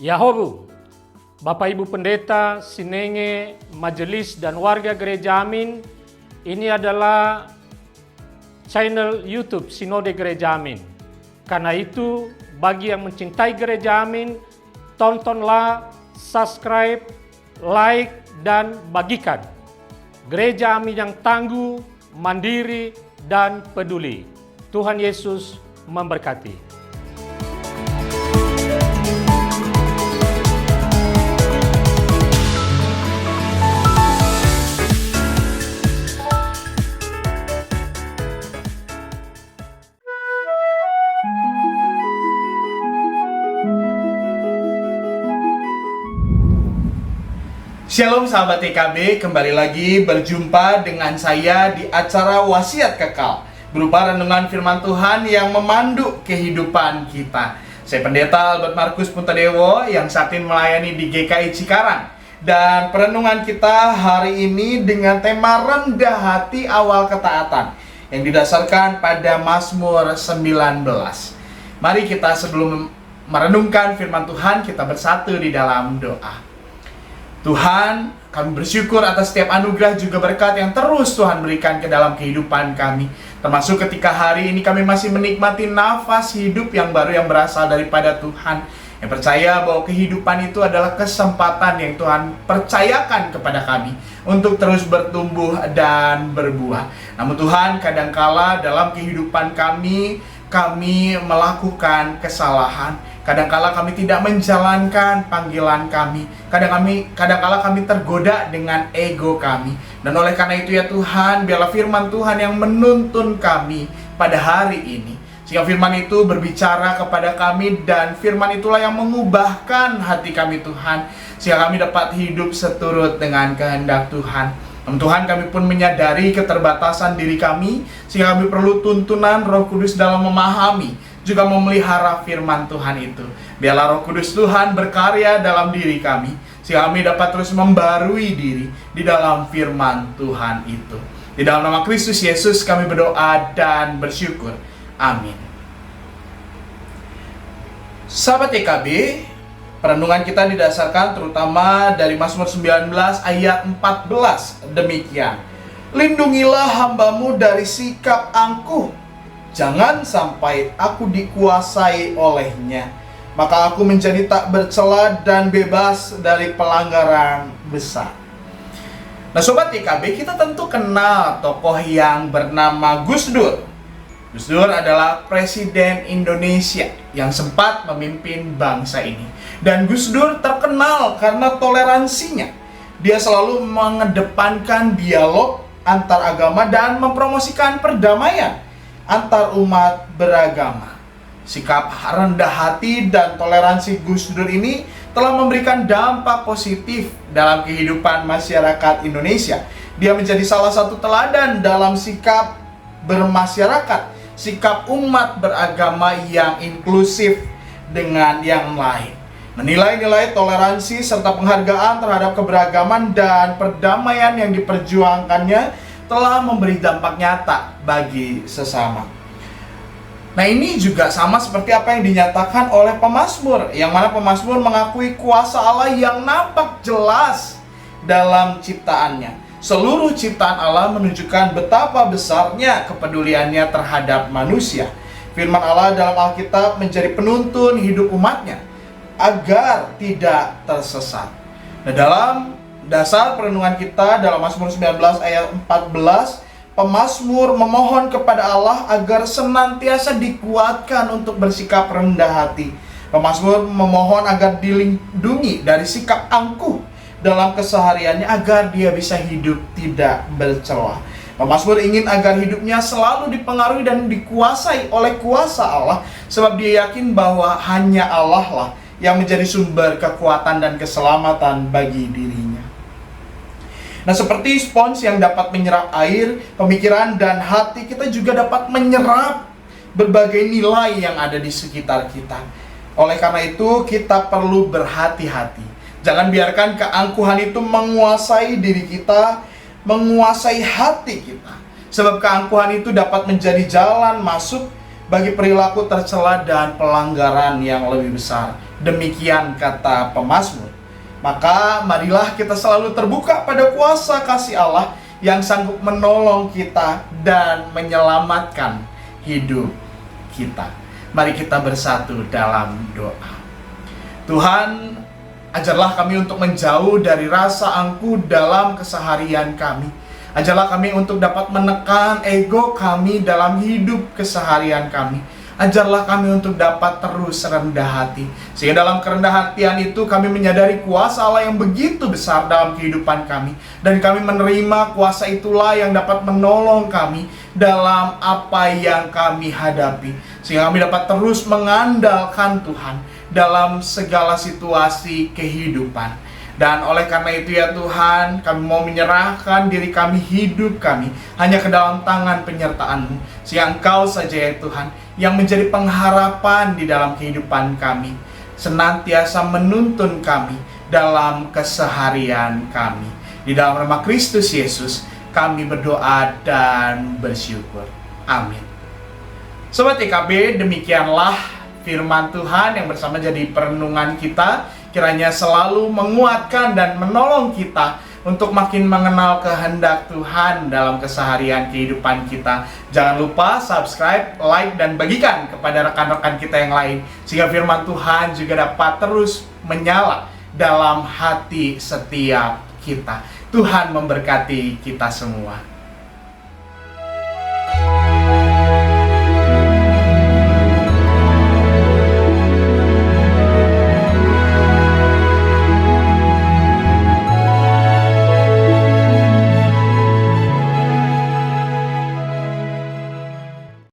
Yahobu, Bapak Ibu Pendeta, Sinenge, Majelis dan warga Gereja Amin, ini adalah channel YouTube Sinode Gereja Amin. Karena itu, bagi yang mencintai Gereja Amin, tontonlah, subscribe, like, dan bagikan. Gereja Amin yang tangguh, mandiri, dan peduli. Tuhan Yesus memberkati. Shalom sahabat TKB, kembali lagi berjumpa dengan saya di acara Wasiat Kekal, berupa renungan firman Tuhan yang memandu kehidupan kita. Saya Pendeta Albert Markus Puntadewo yang saat ini melayani di GKI Cikarang. Dan perenungan kita hari ini dengan tema rendah hati awal ketaatan yang didasarkan pada Mazmur 19. Mari kita sebelum merenungkan firman Tuhan, kita bersatu di dalam doa. Tuhan, kami bersyukur atas setiap anugerah juga berkat yang terus Tuhan berikan ke dalam kehidupan kami. Termasuk ketika hari ini kami masih menikmati nafas hidup yang baru yang berasal daripada Tuhan. Yang percaya bahwa kehidupan itu adalah kesempatan yang Tuhan percayakan kepada kami untuk terus bertumbuh dan berbuah. Namun Tuhan, kadangkala dalam kehidupan kami melakukan kesalahan. Kadangkala kami tidak menjalankan panggilan kami. Kadangkala kami tergoda dengan ego kami. Dan oleh karena itu ya Tuhan, biarlah firman Tuhan yang menuntun kami pada hari ini. Sehingga firman itu berbicara kepada kami dan firman itulah yang mengubahkan hati kami Tuhan. Sehingga kami dapat hidup seturut dengan kehendak Tuhan. Tuhan, kami pun menyadari keterbatasan diri kami, sehingga kami perlu tuntunan Roh Kudus dalam memahami, juga memelihara firman Tuhan itu. Biarlah Roh Kudus Tuhan berkarya dalam diri kami, sehingga kami dapat terus membarui diri di dalam firman Tuhan itu. Di dalam nama Kristus Yesus kami berdoa dan bersyukur. Amin. Sahabat TKB, perenungan kita didasarkan terutama dari Mazmur 19 ayat 14. Demikian, lindungilah hambamu dari sikap angkuh, jangan sampai aku dikuasai olehnya, maka aku menjadi tak bercela dan bebas dari pelanggaran besar. Nah Sobat TKB, kita tentu kenal tokoh yang bernama Gus Dur. Gus Dur adalah Presiden Indonesia yang sempat memimpin bangsa ini. Dan Gus Dur terkenal karena toleransinya. Dia selalu mengedepankan dialog antar agama dan mempromosikan perdamaian antar umat beragama. Sikap rendah hati dan toleransi Gus Dur ini telah memberikan dampak positif dalam kehidupan masyarakat Indonesia. Dia menjadi salah satu teladan dalam sikap bermasyarakat, sikap umat beragama yang inklusif dengan yang lain. Nilai-nilai toleransi serta penghargaan terhadap keberagaman dan perdamaian yang diperjuangkannya telah memberi dampak nyata bagi sesama. Nah ini juga sama seperti apa yang dinyatakan oleh pemazmur, yang mana pemazmur mengakui kuasa Allah yang nampak jelas dalam ciptaannya. Seluruh ciptaan Allah menunjukkan betapa besarnya kepeduliannya terhadap manusia. Firman Allah dalam Alkitab menjadi penuntun hidup umatnya agar tidak tersesat. Nah, dalam dasar perenungan kita dalam Mazmur 19 ayat 14, pemazmur memohon kepada Allah agar senantiasa dikuatkan untuk bersikap rendah hati. Pemazmur memohon agar dilindungi dari sikap angkuh dalam kesehariannya agar dia bisa hidup tidak bercela. Pemazmur ingin agar hidupnya selalu dipengaruhi dan dikuasai oleh kuasa Allah, sebab dia yakin bahwa hanya Allah lah yang menjadi sumber kekuatan dan keselamatan bagi dirinya. Nah, seperti spons yang dapat menyerap air, pemikiran dan hati kita juga dapat menyerap berbagai nilai yang ada di sekitar kita. Oleh karena itu, kita perlu berhati-hati. Jangan biarkan keangkuhan itu menguasai diri kita, menguasai hati kita. Sebab keangkuhan itu dapat menjadi jalan masuk bagi perilaku tercela dan pelanggaran yang lebih besar. Demikian kata pemazmur. Maka marilah kita selalu terbuka pada kuasa kasih Allah yang sanggup menolong kita dan menyelamatkan hidup kita. Mari kita bersatu dalam doa. Tuhan, ajarlah kami untuk menjauh dari rasa angkuh dalam keseharian kami. Ajarlah kami untuk dapat menekan ego kami dalam hidup keseharian kami. Ajarlah kami untuk dapat terus rendah hati. Sehingga dalam kerendah hatian itu kami menyadari kuasa Allah yang begitu besar dalam kehidupan kami. Dan kami menerima kuasa itulah yang dapat menolong kami dalam apa yang kami hadapi. Sehingga kami dapat terus mengandalkan Tuhan dalam segala situasi kehidupan. Dan oleh karena itu ya Tuhan, kami mau menyerahkan diri kami, hidup kami hanya ke dalam tangan penyertaan-Mu. Sehingga Engkau saja ya Tuhan yang menjadi pengharapan di dalam kehidupan kami, senantiasa menuntun kami dalam keseharian kami. Di dalam nama Kristus Yesus kami berdoa dan bersyukur. Amin. Sobat IKB, demikianlah firman Tuhan yang bersama jadi perenungan kita. Kiranya selalu menguatkan dan menolong kita untuk makin mengenal kehendak Tuhan dalam keseharian kehidupan kita. Jangan lupa subscribe, like, dan bagikan kepada rekan-rekan kita yang lain, sehingga firman Tuhan juga dapat terus menyala dalam hati setiap kita. Tuhan memberkati kita semua.